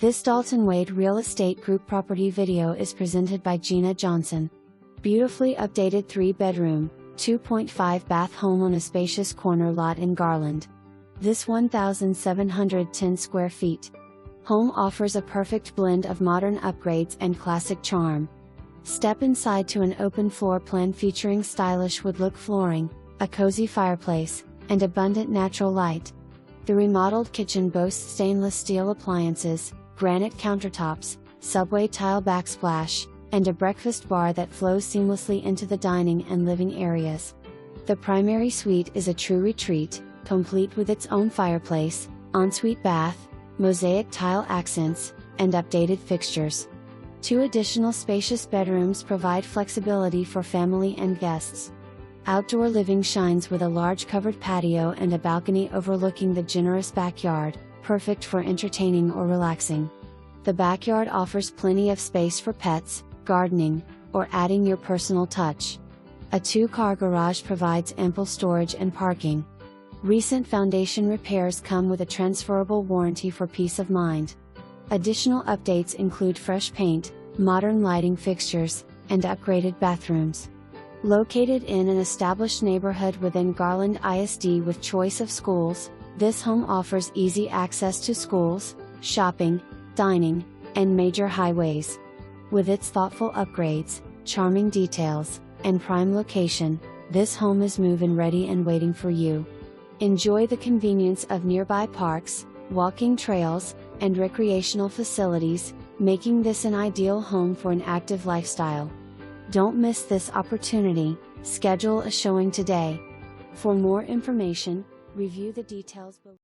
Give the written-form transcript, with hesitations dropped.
This Dalton Wade Real Estate Group property video is presented by Gina Johnson. Beautifully updated 3-bedroom, 2.5 bath home on a spacious corner lot in Garland. This 1,710 square feet home offers a perfect blend of modern upgrades and classic charm. Step inside to an open floor plan featuring stylish wood-look flooring, a cozy fireplace, and abundant natural light. The remodeled kitchen boasts stainless steel appliances, granite countertops, subway tile backsplash, and a breakfast bar that flows seamlessly into the dining and living areas. The primary suite is a true retreat, complete with its own fireplace, ensuite bath, mosaic tile accents, and updated fixtures. 2 additional spacious bedrooms provide flexibility for family and guests. Outdoor living shines with a large covered patio and a balcony overlooking the generous backyard, perfect for entertaining or relaxing. The backyard offers plenty of space for pets, gardening, or adding your personal touch. A 2-car garage provides ample storage and parking. Recent foundation repairs come with a transferable warranty for peace of mind. Additional updates include fresh paint, modern lighting fixtures, and upgraded bathrooms. Located in an established neighborhood within Garland ISD with choice of schools, this home offers easy access to schools, shopping, dining, and major highways. With its thoughtful upgrades, charming details, and prime location, this home is move-in ready and waiting for you. Enjoy the convenience of nearby parks, walking trails, and recreational facilities, making this an ideal home for an active lifestyle. Don't miss this opportunity. Schedule a showing today. For more information, review the details below.